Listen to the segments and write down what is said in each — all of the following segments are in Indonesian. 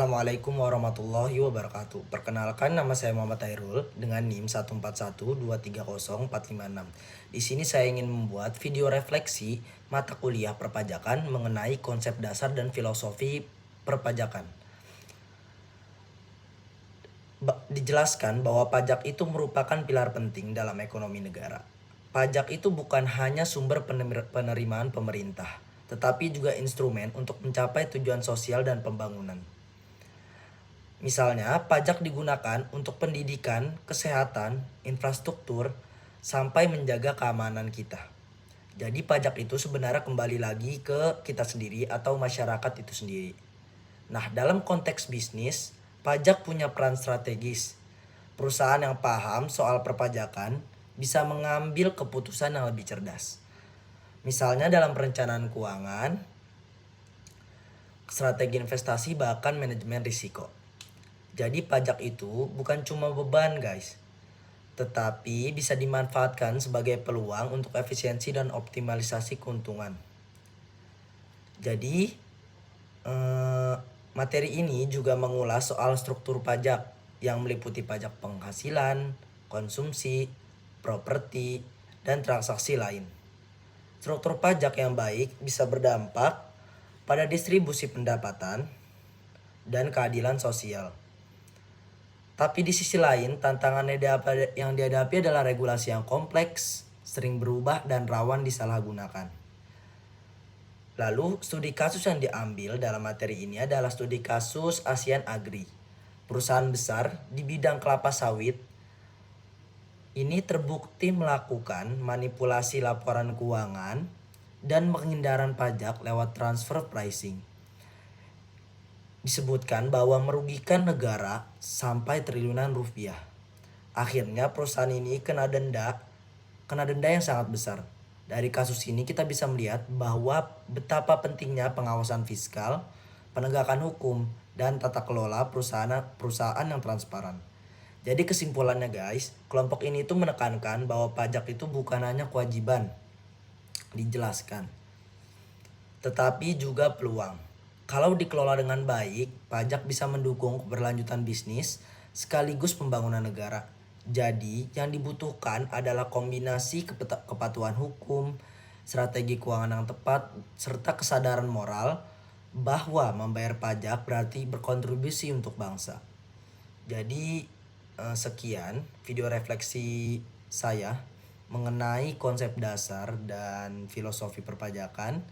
Assalamualaikum warahmatullahi wabarakatuh. Perkenalkan, nama saya Muhammad Hairul dengan NIM 141230456. Di sini saya ingin membuat video refleksi mata kuliah perpajakan mengenai konsep dasar dan filosofi perpajakan. Dijelaskan bahwa pajak itu merupakan pilar penting dalam ekonomi negara. Pajak itu bukan hanya sumber penerimaan pemerintah, tetapi juga instrumen untuk mencapai tujuan sosial dan pembangunan. Misalnya, pajak digunakan untuk pendidikan, kesehatan, infrastruktur, sampai menjaga keamanan kita. Jadi pajak itu sebenarnya kembali lagi ke kita sendiri atau masyarakat itu sendiri. Nah, dalam konteks bisnis, pajak punya peran strategis. Perusahaan yang paham soal perpajakan bisa mengambil keputusan yang lebih cerdas. Misalnya dalam perencanaan keuangan, strategi investasi, bahkan manajemen risiko. Jadi pajak itu bukan cuma beban guys, tetapi bisa dimanfaatkan sebagai peluang untuk efisiensi dan optimalisasi keuntungan. Jadi materi ini juga mengulas soal struktur pajak yang meliputi pajak penghasilan, konsumsi, properti, dan transaksi lain. Struktur pajak yang baik bisa berdampak pada distribusi pendapatan dan keadilan sosial. Tapi di sisi lain, tantangan yang dihadapi adalah regulasi yang kompleks, sering berubah, dan rawan disalahgunakan. Lalu, studi kasus yang diambil dalam materi ini adalah studi kasus ASEAN Agri. Perusahaan besar di bidang kelapa sawit ini terbukti melakukan manipulasi laporan keuangan dan penghindaran pajak lewat transfer pricing. Disebutkan bahwa merugikan negara sampai triliunan rupiah. Akhirnya perusahaan ini kena denda yang sangat besar. Dari kasus ini kita bisa melihat bahwa betapa pentingnya pengawasan fiskal, penegakan hukum, dan tata kelola perusahaan yang transparan. Jadi kesimpulannya guys, kelompok ini tuh menekankan bahwa pajak itu bukan hanya kewajiban dijelaskan, tetapi juga peluang. Kalau dikelola dengan baik, pajak bisa mendukung keberlanjutan bisnis sekaligus pembangunan negara. Jadi, yang dibutuhkan adalah kombinasi kepatuhan hukum, strategi keuangan yang tepat, serta kesadaran moral bahwa membayar pajak berarti berkontribusi untuk bangsa. Jadi, sekian video refleksi saya mengenai konsep dasar dan filosofi perpajakan.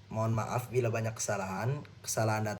Mohon maaf bila banyak kesalahan